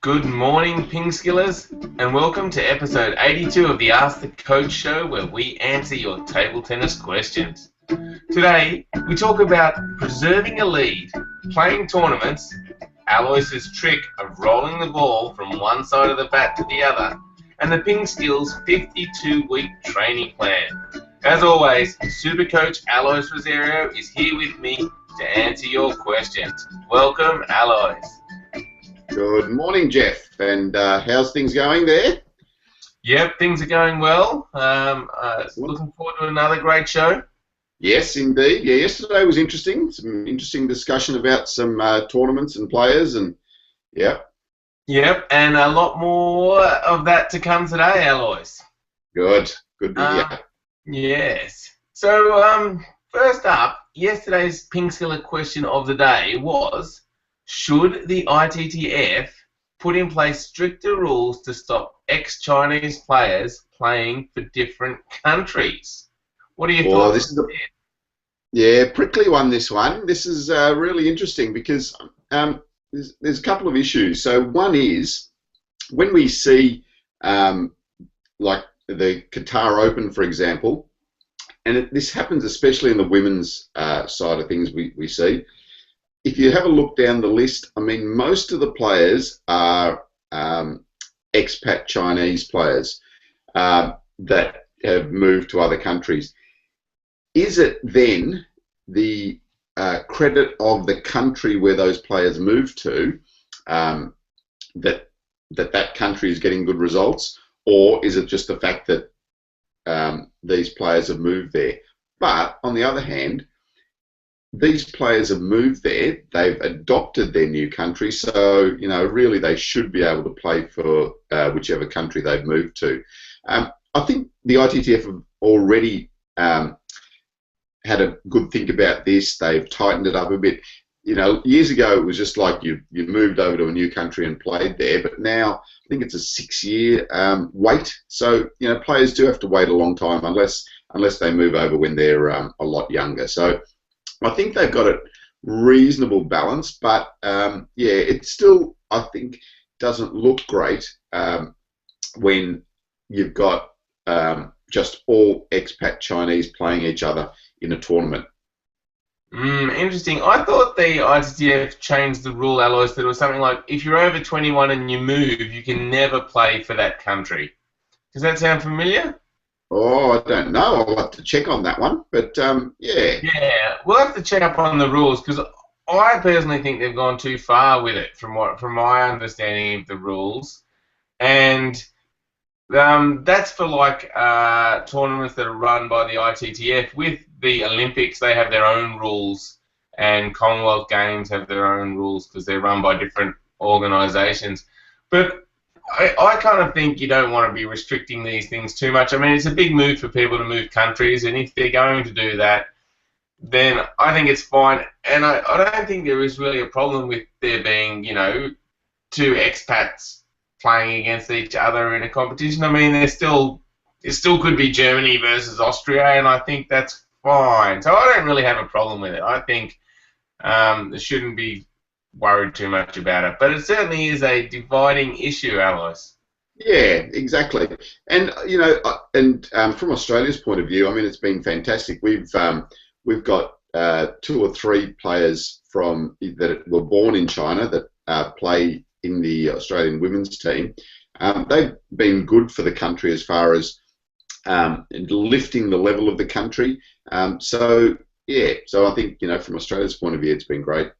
Good morning, PingSkillers, and welcome to episode 82 of the Ask the Coach show, where we answer your table tennis questions. Today, we talk about preserving a lead, playing tournaments, Alois's trick of rolling the ball from one side of the bat to the other, and the PingSkills 52-week training plan. As always, Super Coach Alois Rosario is here with me to answer your questions. Welcome, Alois. Good morning, Jeff. And how's things going there? Yep, things are going well. Looking forward to another great show. Yes, indeed. Yeah, yesterday was interesting. Some interesting discussion about some tournaments and players, and yeah. Yep, and a lot more of that to come today, Alois. Good to hear. Yes. So, first up, yesterday's PingSkiller question of the day was: should the ITTF put in place stricter rules to stop ex-Chinese players playing for different countries? What are your thoughts? This is prickly one, this one. This is really interesting because there's a couple of issues. So one is, when we see like the Qatar Open, for example, and this happens especially in the women's side of things we see. If you have a look down the list, I mean, most of the players are expat Chinese players that have moved to other countries. Is it then the credit of the country where those players move to that country is getting good results, or is it just the fact that these players have moved there? But on the other hand, these players have moved there, they've adopted their new country, so, you know, really they should be able to play for whichever country they've moved to. I think the ITTF have already had a good think about this. They've tightened it up a bit. You know, years ago it was just like you moved over to a new country and played there, but now I think it's a 6-year wait. So, you know, players do have to wait a long time unless they move over when they're a lot younger. So I think they've got a reasonable balance, but it still, I think, doesn't look great when you've got just all expat Chinese playing each other in a tournament. Interesting. I thought the ITTF changed the rule, Alois, that it was something like, if you're over 21 and you move, you can never play for that country. Does that sound familiar? Oh, I don't know. I'll have to check on that one. But, yeah. Yeah, we'll have to check up on the rules, because I personally think they've gone too far with it, from my understanding of the rules. And that's for, like, tournaments that are run by the ITTF. With the Olympics, they have their own rules, and Commonwealth Games have their own rules because they're run by different organisations. But I kind of think you don't want to be restricting these things too much. I mean, it's a big move for people to move countries, and if they're going to do that, then I think it's fine. And I don't think there is really a problem with there being, you know, two expats playing against each other in a competition. I mean, it still could be Germany versus Austria, and I think that's fine. So I don't really have a problem with it. I think there shouldn't be worried too much about it, but it certainly is a dividing issue, Alois. Yeah, exactly. And you know, from Australia's point of view, I mean, it's been fantastic. We've got 2 or 3 players that were born in China that play in the Australian women's team. They've been good for the country as far as lifting the level of the country. So I think, you know, from Australia's point of view, it's been great.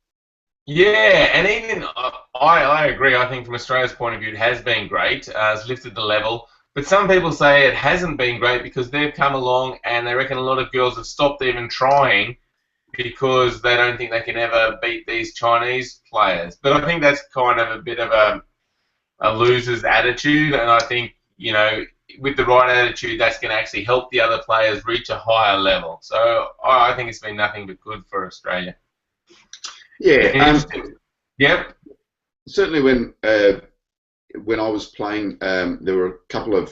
Yeah, and even I agree. I think from Australia's point of view, it has been great. It's lifted the level. But some people say it hasn't been great because they've come along and they reckon a lot of girls have stopped even trying because they don't think they can ever beat these Chinese players. But I think that's kind of a bit of a loser's attitude, and I think, you know, with the right attitude, that's going to actually help the other players reach a higher level. So I think it's been nothing but good for Australia. Yeah. Yep. Certainly, when I was playing, there were a couple of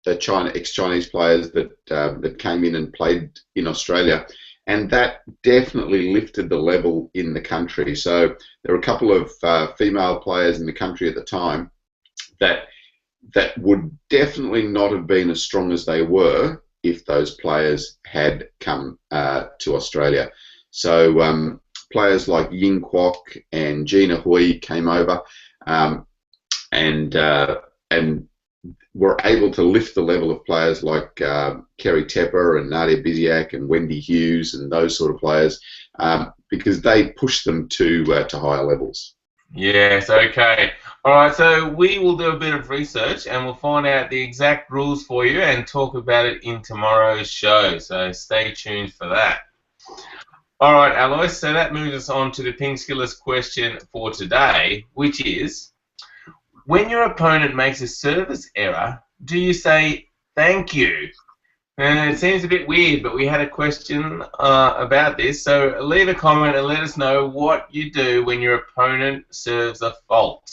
ex-Chinese players that came in and played in Australia, and that definitely lifted the level in the country. So there were a couple of female players in the country at the time that would definitely not have been as strong as they were if those players had come to Australia. So players like Ying Kwok and Gina Hui came over and were able to lift the level of players like Kerry Tepper and Nadia Biziak and Wendy Hughes and those sort of players because they pushed them to higher levels. Yes, okay. All right, so we will do a bit of research and we'll find out the exact rules for you and talk about it in tomorrow's show. So stay tuned for that. All right, Alois, so that moves us on to the PingSkills question for today, which is, when your opponent makes a service error, do you say thank you? And it seems a bit weird, but we had a question about this. So leave a comment and let us know what you do when your opponent serves a fault.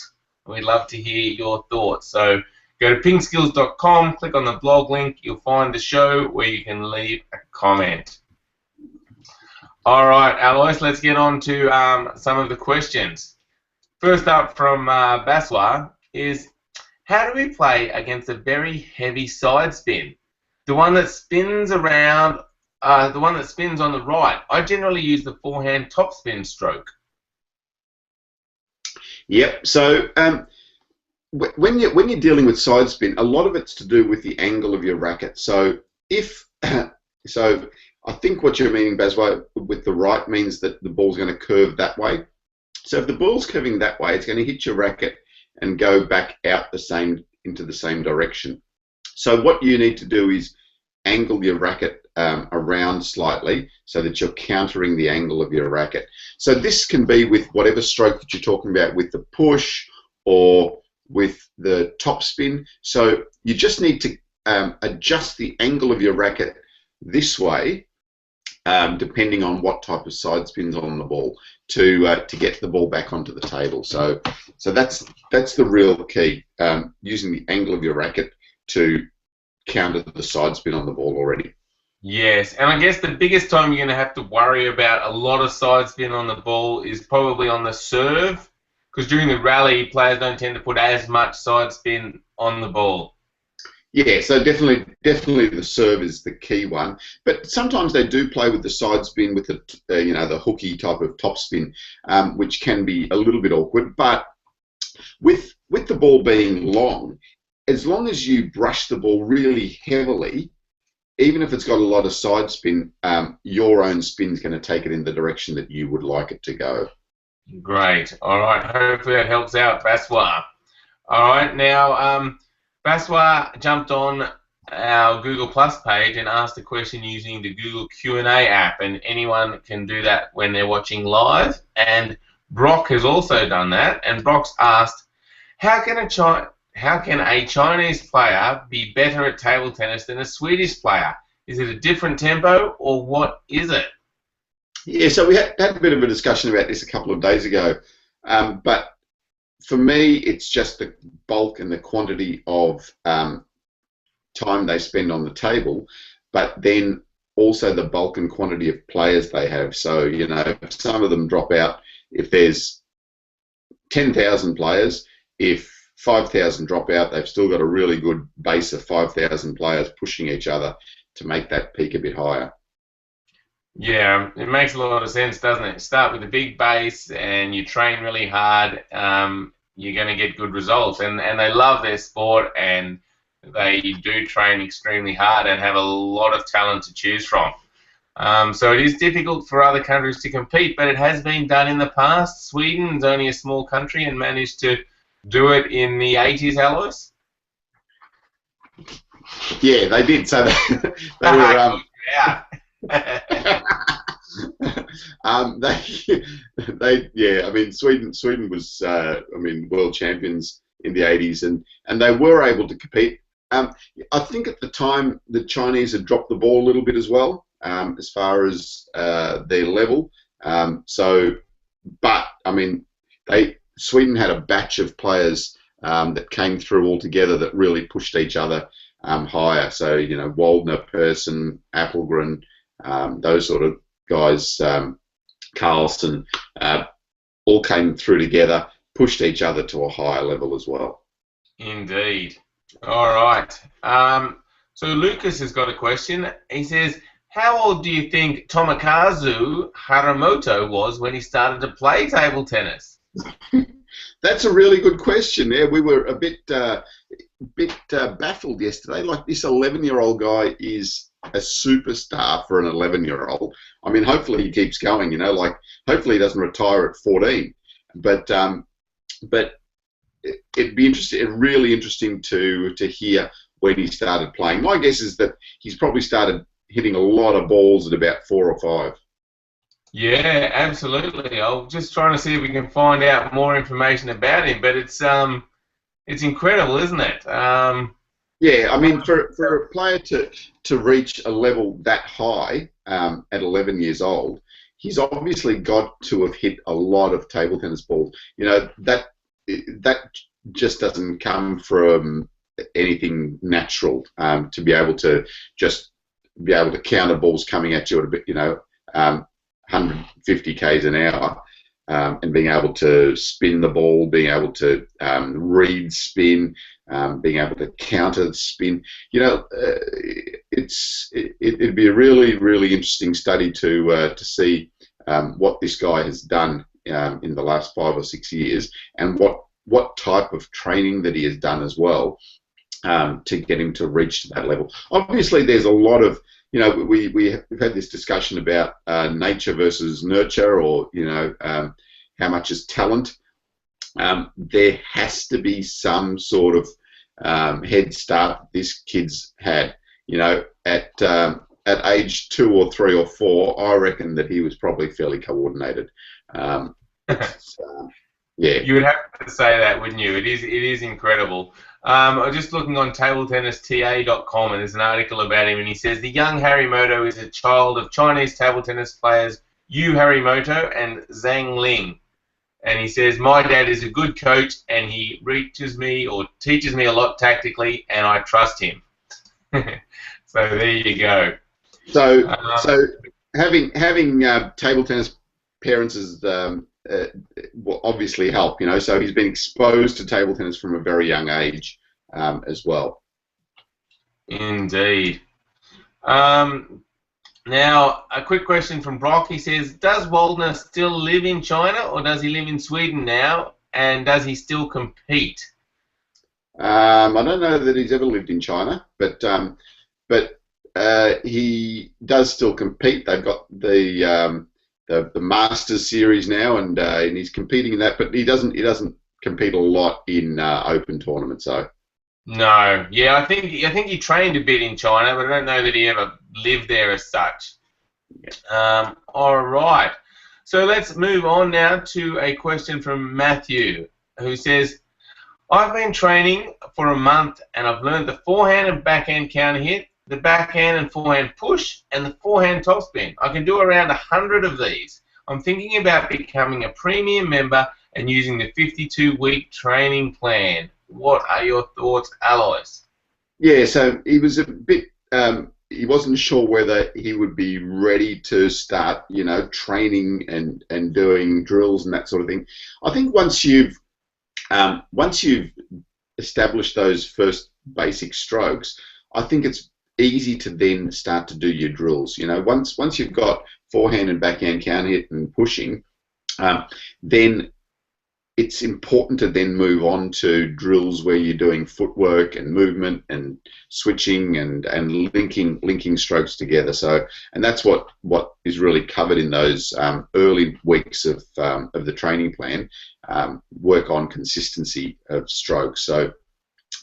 We'd love to hear your thoughts. So go to pingskills.com, click on the blog link. You'll find the show where you can leave a comment. All right, Alois, let's get on to some of the questions. First up from Baswa is, how do we play against a very heavy side spin? The one that spins around, the one that spins on the right. I generally use the forehand topspin stroke. Yep. So when you're dealing with side spin, a lot of it's to do with the angle of your racket. So if so, I think what you're meaning, Baswa, with the right means that the ball's going to curve that way. So if the ball's curving that way, it's going to hit your racket and go back out into the same direction. So what you need to do is angle your racket around slightly so that you're countering the angle of your racket. So this can be with whatever stroke that you're talking about, with the push or with the top spin. So you just need to adjust the angle of your racket this way, depending on what type of side spin's on the ball, to get the ball back onto the table. So that's the real key, using the angle of your racket to counter the side spin on the ball already. Yes, and I guess the biggest time you're going to have to worry about a lot of side spin on the ball is probably on the serve, because during the rally, players don't tend to put as much side spin on the ball. Yeah, so definitely the serve is the key one. But sometimes they do play with the side spin with the hooky type of top spin, which can be a little bit awkward. But with the ball being long, as long as you brush the ball really heavily, even if it's got a lot of side spin, your own spin's going to take it in the direction that you would like it to go. Great. All right. Hopefully that helps out, Baswa. All right. Now, Baswa jumped on our Google Plus page and asked a question using the Google Q&A app, and anyone can do that when they're watching live. And Brock has also done that, and Brock's asked, how can a Chinese player be better at table tennis than a Swedish player? Is it a different tempo, or what is it? Yeah, so we had a bit of a discussion about this a couple of days ago, but for me, it's just the bulk and the quantity of time they spend on the table, but then also the bulk and quantity of players they have. So, some of them drop out. If there's 10,000 players, if 5,000 drop out, they've still got a really good base of 5,000 players pushing each other to make that peak a bit higher. Yeah, it makes a lot of sense, doesn't it? Start with a big base and you train really hard, you're going to get good results. And they love their sport and they do train extremely hard and have a lot of talent to choose from. So it is difficult for other countries to compete, but it has been done in the past. Sweden's only a small country and managed to do it in the 80s, Alois? Yeah, they did. So they were... yeah. Sweden was world champions in the 80s, and they were able to compete. I think at the time the Chinese had dropped the ball a little bit as well, as far as their level. Sweden had a batch of players that came through all together that really pushed each other higher. So Waldner, Persson, Appelgren, those sort of guys, Carlson, all came through together, pushed each other to a higher level as well. Indeed. All right. So Lucas has got a question. He says, how old do you think Tomokazu Haramoto was when he started to play table tennis? That's a really good question. Yeah, we were a bit baffled yesterday. Like, this 11-year-old guy is a superstar for an 11-year-old. I mean, hopefully he keeps going. Like, hopefully he doesn't retire at 14. But it'd be interesting, really interesting to hear when he started playing. My guess is that he's probably started hitting a lot of balls at about 4 or 5. Yeah, absolutely. I'm just trying to see if we can find out more information about him, but it's incredible, isn't it? Yeah, I mean, for a player to reach a level that high at 11 years old, he's obviously got to have hit a lot of table tennis balls. That just doesn't come from anything natural. To be able to counter balls coming at you at a bit, 150 k's an hour, and being able to spin the ball, being able to read spin, being able to counter the spin. It'd be a really, really interesting study to see what this guy has done in the last 5 or 6 years, and what type of training that he has done as well to get him to reach that level. Obviously, there's a lot of we've had this discussion about nature versus nurture, or how much is talent. There has to be some sort of head start this kid's had. At age 2 or 3 or 4, I reckon that he was probably fairly coordinated. Yeah. You would have to say that, wouldn't you? It is incredible. I'm just looking on tabletennista.com, and there's an article about him, and he says the young Harimoto is a child of Chinese table tennis players Yu Harimoto and Zhang Ling. And he says, my dad is a good coach, and he teaches me a lot tactically, and I trust him. So there you go. So having table tennis parents will obviously help. So he's been exposed to table tennis from a very young age as well. Indeed. Now, a quick question from Brock. He says, does Waldner still live in China, or does he live in Sweden now, and does he still compete? I don't know that he's ever lived in China, but he does still compete. They've got the Masters series now, and he's competing in that, but he doesn't compete a lot in open tournaments. So no, yeah, I think he trained a bit in China, but I don't know that he ever lived there as such. All right, so let's move on now to a question from Matthew, who says, I've been training for a month, and I've learned the forehand and backhand counter hit, the backhand and forehand push, and the forehand topspin. I can do around 100 of these. I'm thinking about becoming a premium member and using the 52-week training plan. What are your thoughts, Alois? Yeah, so he was a bit. He wasn't sure whether he would be ready to start, training and doing drills and that sort of thing. I think once you've established those first basic strokes, I think it's easy to then start to do your drills. Once you've got forehand and backhand counter hit and pushing, then it's important to then move on to drills where you're doing footwork and movement and switching and linking strokes together. So, and that's what is really covered in those early weeks of the training plan. Work on consistency of strokes. So,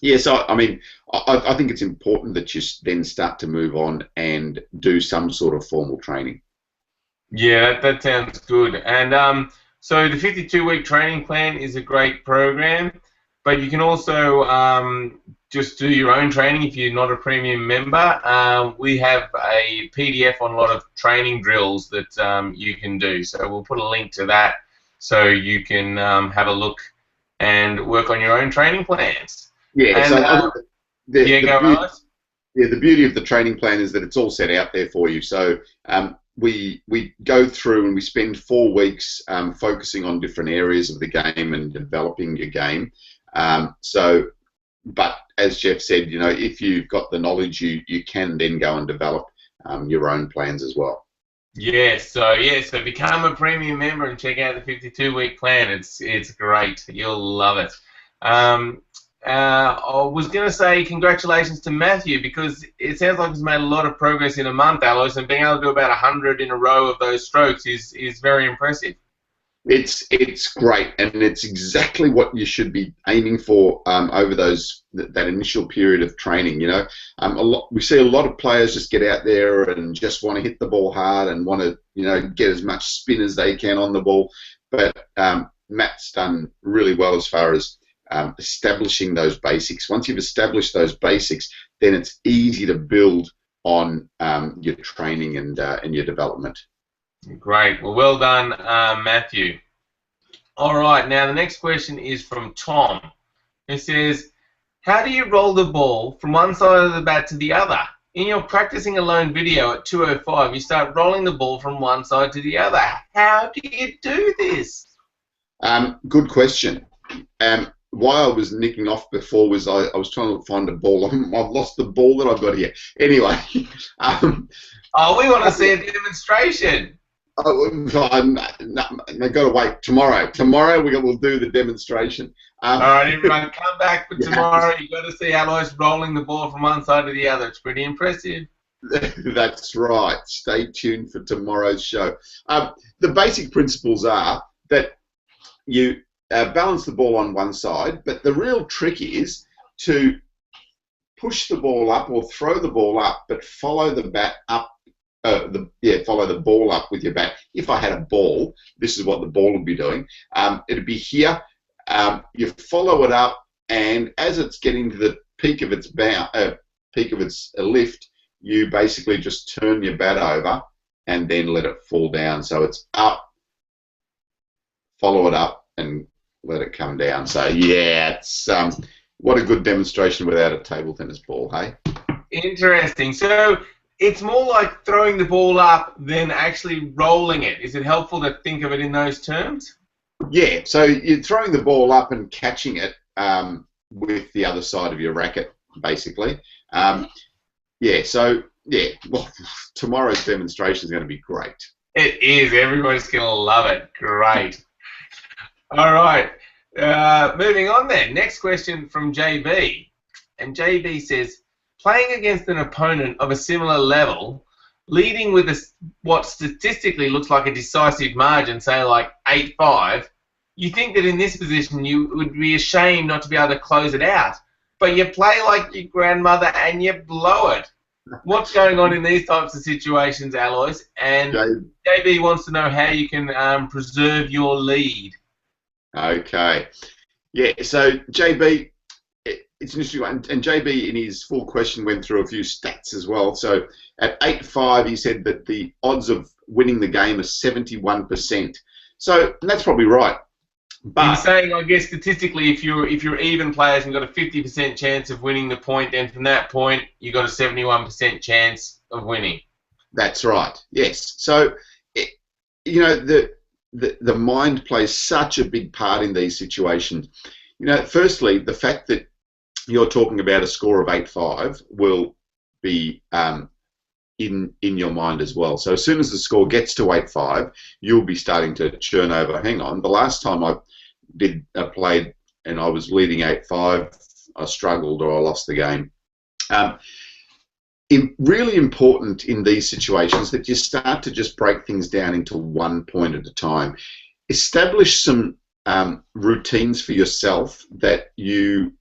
yeah. So, I mean, I think it's important that you then start to move on and do some sort of formal training. Yeah, that sounds good. And so the 52-week training plan is a great program, but you can also just do your own training if you're not a premium member. We have a PDF on a lot of training drills that you can do. So we'll put a link to that so you can have a look and work on your own training plans. Yeah, and, the beauty of the training plan is that it's all set out there for you. So we go through and we spend 4 weeks focusing on different areas of the game and developing your game. But as Jeff said, if you've got the knowledge, you can then go and develop your own plans as well. So become a premium member and check out the 52-week plan. It's great. You'll love it. I was going to say congratulations to Matthew, because it sounds like he's made a lot of progress in a month, Alois, and being able to do about 100 in a row of those strokes is very impressive. It's great, and it's exactly what you should be aiming for over that initial period of training. We see a lot of players just get out there and just want to hit the ball hard and want to get as much spin as they can on the ball. But Matt's done really well as far as establishing those basics. Once you've established those basics, then it's easy to build on your training and your development. Great. Well done, Matthew. All right, now the next question is from Tom, who says, how do you roll the ball from one side of the bat to the other? In your practicing alone video at 2:05, you start rolling the ball from one side to the other. How do you do this? Good question. Why I was nicking off before was I was trying to find a ball. I've lost the ball that I've got here. Anyway. We want to see a demonstration. I've got to wait tomorrow. Tomorrow we'll do the demonstration. All right, everyone, come back for tomorrow. You've got to see Alois rolling the ball from one side to the other. It's pretty impressive. That's right. Stay tuned for tomorrow's show. The basic principles are that you balance the ball on one side, but the real trick is to push the ball up or throw the ball up, but follow the bat up. Follow the ball up with your bat. If I had a ball, this is what the ball would be doing. It'd be here. You follow it up, and as it's getting to the peak of its lift, you basically just turn your bat over and then let it fall down. So it's up, follow it up, and let it come down. So yeah, it's what a good demonstration without a table tennis ball, hey? Interesting. So it's more like throwing the ball up than actually rolling it. Is it helpful to think of it in those terms? Yeah, so you're throwing the ball up and catching it with the other side of your racket, basically. Well, tomorrow's demonstration is going to be great. It is. Everybody's going to love it. Great. All right. Moving on then. Next question from JB. And JB says, playing against an opponent of a similar level, leading with what statistically looks like a decisive margin, say like 8-5, you think that in this position you would be ashamed not to be able to close it out. But you play like your grandmother and you blow it. What's going on in these types of situations, Alois? And JB wants to know how you can preserve your lead. Okay. Yeah, so JB, it's an interesting one, and JB in his full question went through a few stats as well. So at 8-5, he said that the odds of winning the game are 71%. So that's probably right. But he's saying, I guess statistically, if you're even players and got a 50% chance of winning the point, then from that point you got a 71% chance of winning. That's right. Yes. So the mind plays such a big part in these situations. Firstly, the fact that you're talking about a score of 8-5 will be in your mind as well. So as soon as the score gets to 8-5, you'll be starting to churn over. Hang on, the last time I played and I was leading 8-5, I struggled or I lost the game. Really important in these situations that you start to just break things down into one point at a time. Establish some routines for yourself that you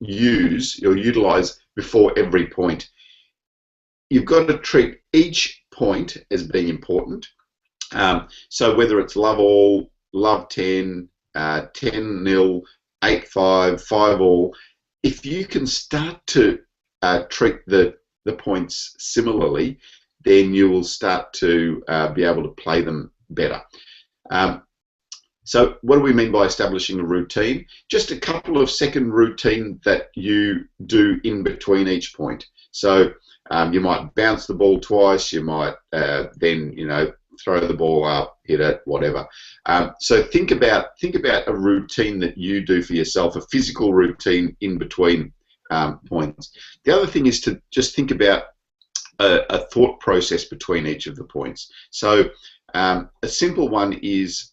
use or utilize before every point. You've got to treat each point as being important. So whether it's love all, love 10, 10-0, 8-5, 5-all, if you can start to treat the points similarly, then you will start to be able to play them better. So what do we mean by establishing a routine? Just a couple of second routine that you do in between each point. So You might bounce the ball twice. You might then, throw the ball up, hit it, whatever. So think about a routine that you do for yourself, a physical routine in between points. The other thing is to just think about a thought process between each of the points. So a simple one is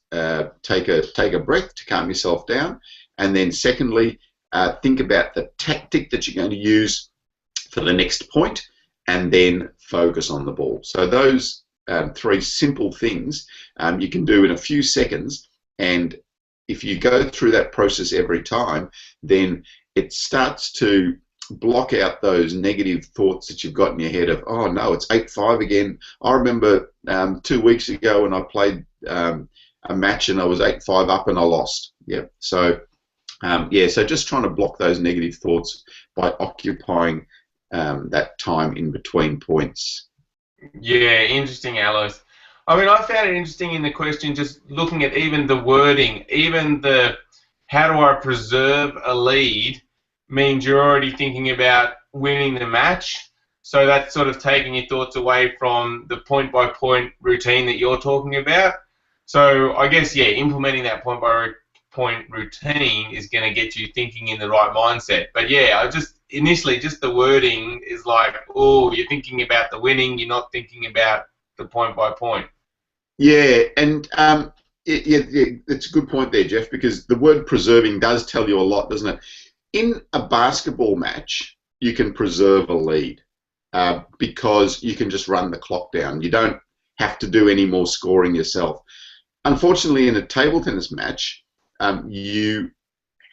take a breath to calm yourself down, and then secondly, think about the tactic that you're going to use for the next point, and then focus on the ball. So those three simple things you can do in a few seconds, and if you go through that process every time, then it starts to block out those negative thoughts that you've got in your head of, oh no, it's 8-5 again. I remember 2 weeks ago when I played a match and I was 8-5 up and I lost. Yeah. So so just trying to block those negative thoughts by occupying that time in between points. Yeah, interesting, Alois. I mean, I found it interesting in the question, just looking at even the wording, even the how do I preserve a lead means you're already thinking about winning the match. So that's sort of taking your thoughts away from the point-by-point routine that you're talking about. So I guess, yeah, implementing that point-by-point routine is going to get you thinking in the right mindset. But yeah, I just initially, just the wording is like, oh, you're thinking about the winning, you're not thinking about the point-by-point. Yeah, and it's a good point there, Jeff, because the word preserving does tell you a lot, doesn't it? In a basketball match, you can preserve a lead because you can just run the clock down. You don't have to do any more scoring yourself. Unfortunately, in a table tennis match, you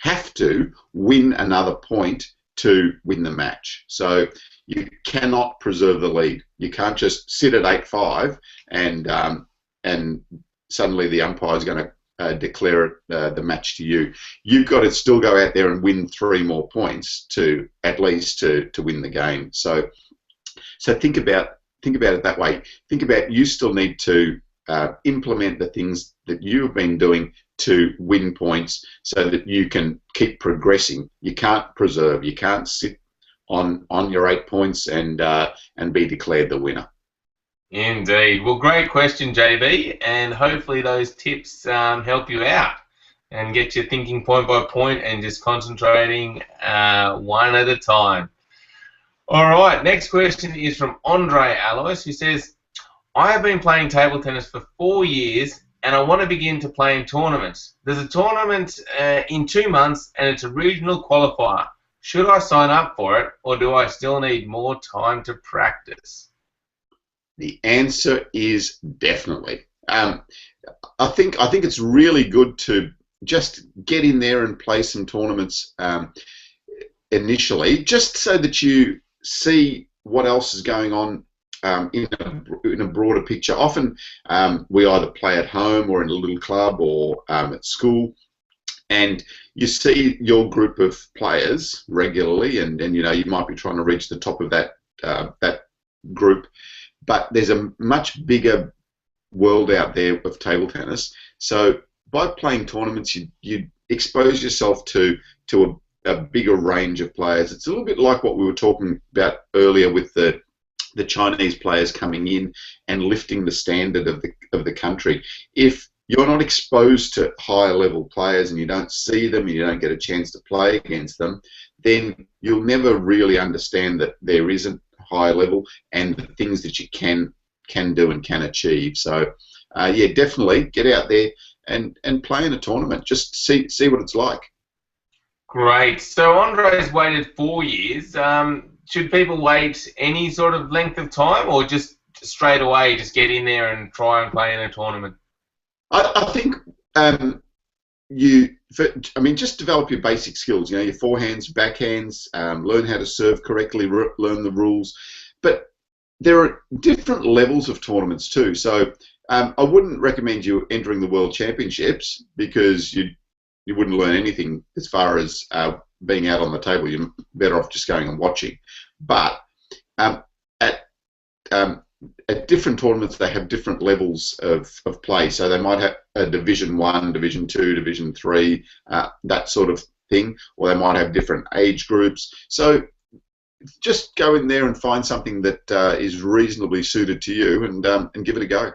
have to win another point to win the match. So you cannot preserve the lead. You can't just sit at 8-5 and suddenly the umpire is going to declare the match to you. You've got to still go out there and win 3 more points to at least to win the game. So think about it that way. Think about you still need to implement the things that you've been doing to win points so that you can keep progressing. You can't preserve. You can't sit on your 8 points and be declared the winner. Indeed. Well, great question, JB, and hopefully those tips help you out and get you thinking point by point and just concentrating one at a time. All right, next question is from Andre Alois, who says, I have been playing table tennis for 4 years and I want to begin to play in tournaments. There's a tournament in 2 months and it's a regional qualifier. Should I sign up for it or do I still need more time to practice? The answer is definitely. I think it's really good to just get in there and play some tournaments initially, just so that you see what else is going on in a broader picture. Often we either play at home or in a little club or at school, and you see your group of players regularly, and you might be trying to reach the top of that group. But there's a much bigger world out there of table tennis. So by playing tournaments, you expose yourself to a bigger range of players. It's a little bit like what we were talking about earlier with the Chinese players coming in and lifting the standard of the country. If you're not exposed to higher level players and you don't see them and you don't get a chance to play against them, then you'll never really understand that there isn't higher level and the things that you can do and can achieve. So yeah, definitely get out there and play in a tournament. Just see what it's like. Great. So Andre's waited 4 years. Should people wait any sort of length of time or just straight away just get in there and try and play in a tournament? I think just develop your basic skills, your forehands, backhands, learn how to serve correctly, learn the rules. But there are different levels of tournaments too. So I wouldn't recommend you entering the World Championships because you wouldn't learn anything as far as being out on the table. You're better off just going and watching. But at different tournaments, they have different levels of play. So they might have a Division 1, Division 2, Division 3, that sort of thing, or they might have different age groups. So just go in there and find something that is reasonably suited to you, and give it a go.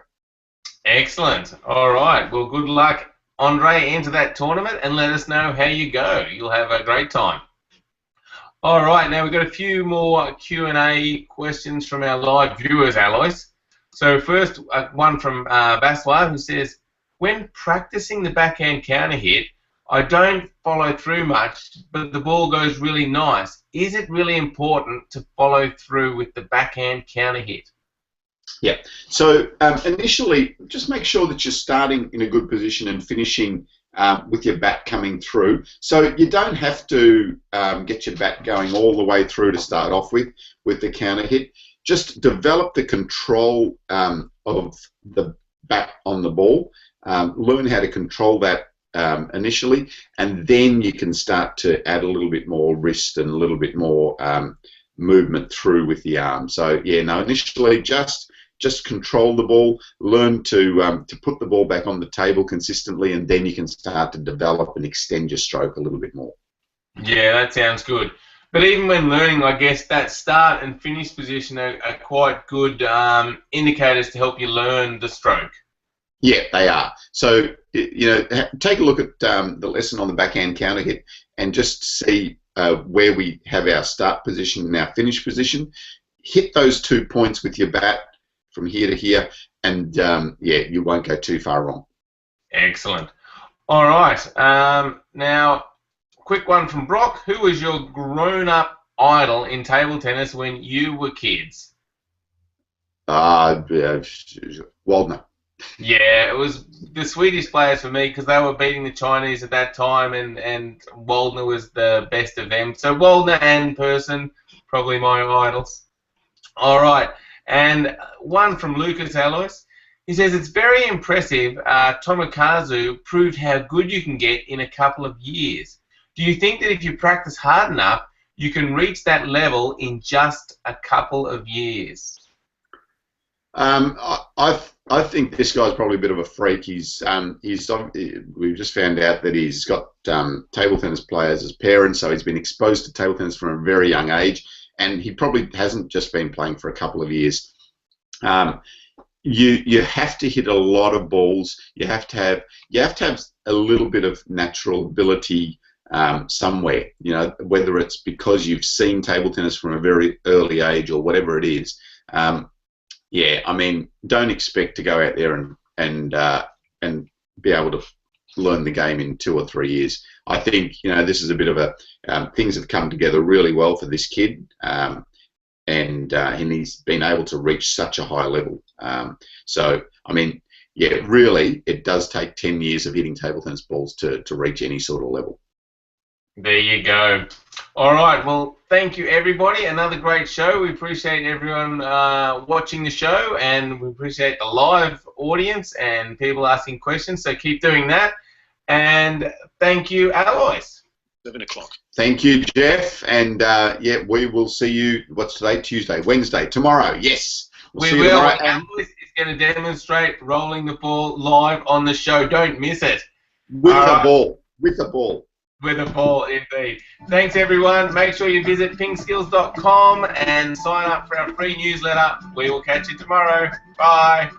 Excellent. All right. Well, good luck, Andre. Enter that tournament and let us know how you go. You'll have a great time. All right. Now we've got a few more Q&A questions from our live viewers, Alois. So first, one from Vasla, who says, when practicing the backhand counter hit, I don't follow through much, but the ball goes really nice. Is it really important to follow through with the backhand counter hit? Yeah. So initially, just make sure that you're starting in a good position and finishing with your bat coming through. So you don't have to get your bat going all the way through to start off with the counter hit. Just develop the control of the bat on the ball. Learn how to control that initially, and then you can start to add a little bit more wrist and a little bit more movement through with the arm. So yeah, no, initially just control the ball, learn to put the ball back on the table consistently, and then you can start to develop and extend your stroke a little bit more. Yeah, that sounds good. But even when learning, I guess that start and finish position are quite good indicators to help you learn the stroke. Yeah, they are. So, take a look at the lesson on the backhand counter hit and just see where we have our start position and our finish position. Hit those 2 points with your bat from here to here, and yeah, you won't go too far wrong. Excellent. All right. Now, quick one from Brock. Who was your grown-up idol in table tennis when you were kids? Waldner. Yeah, it was the Swedish players for me because they were beating the Chinese at that time, and Waldner was the best of them. So Waldner and Persson, probably my idols. All right. And one from Lucas Alois. He says, it's very impressive. Tomokazu proved how good you can get in a couple of years. Do you think that if you practice hard enough, you can reach that level in just a couple of years? I think this guy's probably a bit of a freak. We've just found out that he's got table tennis players as parents, so he's been exposed to table tennis from a very young age, and he probably hasn't just been playing for a couple of years. You have to hit a lot of balls. You have to have a little bit of natural ability somewhere. Whether it's because you've seen table tennis from a very early age or whatever it is. Yeah, I mean, don't expect to go out there and be able to learn the game in 2 or 3 years. I think this is a bit of a things have come together really well for this kid, and he's been able to reach such a high level. So I mean, yeah, really, it does take 10 years of hitting table tennis balls to reach any sort of level. There you go. All right. Well, thank you, everybody. Another great show. We appreciate everyone watching the show, and we appreciate the live audience and people asking questions. So keep doing that. And thank you, Alois. 7 o'clock. Thank you, Jeff. And yeah, we will see you. What's today? Tuesday, Wednesday, tomorrow. Yes, we will. Alois is going to demonstrate rolling the ball live on the show. Don't miss it. With a ball. With a ball. With a ball, indeed. Thanks, everyone. Make sure you visit PingSkills.com and sign up for our free newsletter. We will catch you tomorrow. Bye.